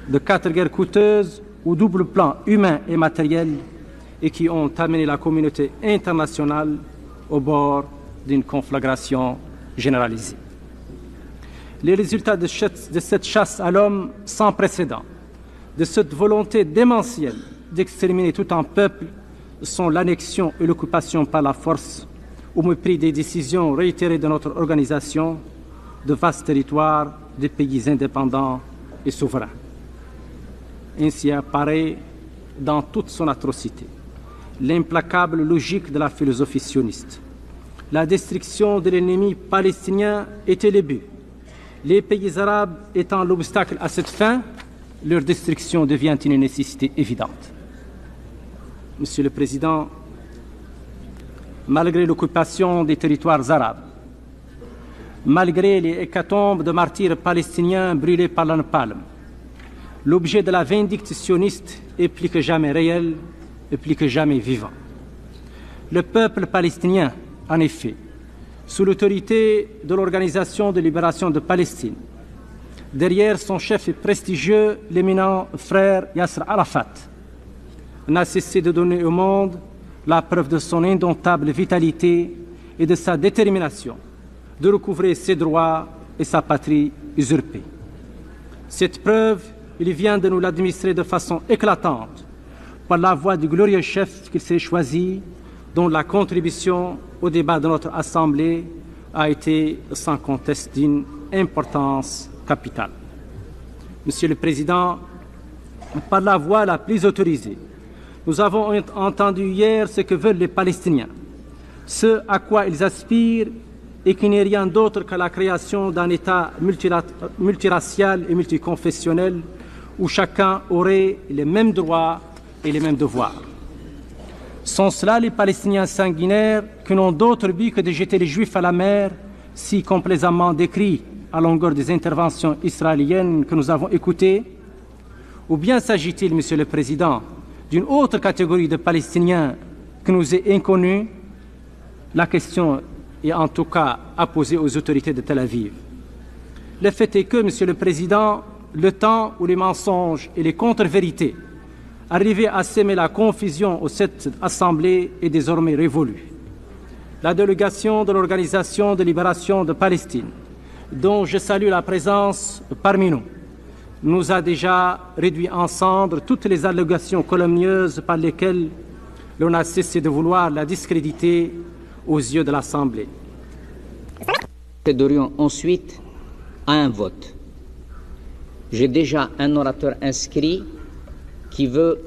de 4 guerres coûteuses au double plan humain et matériel et qui ont amené la communauté internationale au bord d'une conflagration généralisée. Les résultats de cette chasse à l'homme sans précédent, de cette volonté démentielle d'exterminer tout un peuple, sont l'annexion et l'occupation par la force, au mépris des décisions réitérées de notre organisation, de vastes territoires des pays indépendants et souverains. Ainsi apparaît dans toute son atrocité l'implacable logique de la philosophie sioniste. La destruction de l'ennemi palestinien était le but. Les pays arabes étant l'obstacle à cette fin, leur destruction devient une nécessité évidente. Monsieur le Président, malgré l'occupation des territoires arabes, malgré les hécatombes de martyrs palestiniens brûlés par la napalm, l'objet de la vindicte sioniste est plus que jamais réel et plus que jamais vivant. Le peuple palestinien, en effet, sous l'autorité de l'Organisation de libération de Palestine, derrière son chef prestigieux, l'éminent frère Yasser Arafat, n'a cessé de donner au monde la preuve de son indomptable vitalité et de sa détermination de recouvrer ses droits et sa patrie usurpée. Cette preuve, il vient de nous l'administrer de façon éclatante par la voix du glorieux chef qu'il s'est choisi, dont la contribution au débat de notre Assemblée a été sans conteste d'une importance capitale. Monsieur le Président, par la voix la plus autorisée, nous avons entendu hier ce que veulent les Palestiniens, ce à quoi ils aspirent et qui n'est rien d'autre que la création d'un État multiracial et multiconfessionnel où chacun aurait les mêmes droits et les mêmes devoirs. Sont cela les Palestiniens sanguinaires qui n'ont d'autre but que de jeter les Juifs à la mer, si complaisamment décrits à longueur des interventions israéliennes que nous avons écoutées? Ou bien s'agit-il, Monsieur le Président, d'une autre catégorie de Palestiniens qui nous est inconnue? La question est en tout cas à poser aux autorités de Tel Aviv. Le fait est que, Monsieur le Président, le temps où les mensonges et les contre-vérités arrivaient à semer la confusion au sein de cette Assemblée est désormais révolu. La délégation de l'Organisation de libération de Palestine, dont je salue la présence parmi nous, nous a déjà réduit en cendres toutes les allégations calomnieuses par lesquelles l'on a cessé de vouloir la discréditer aux yeux de l'Assemblée. Nous procéderions ensuite à un vote. J'ai déjà un orateur inscrit qui veut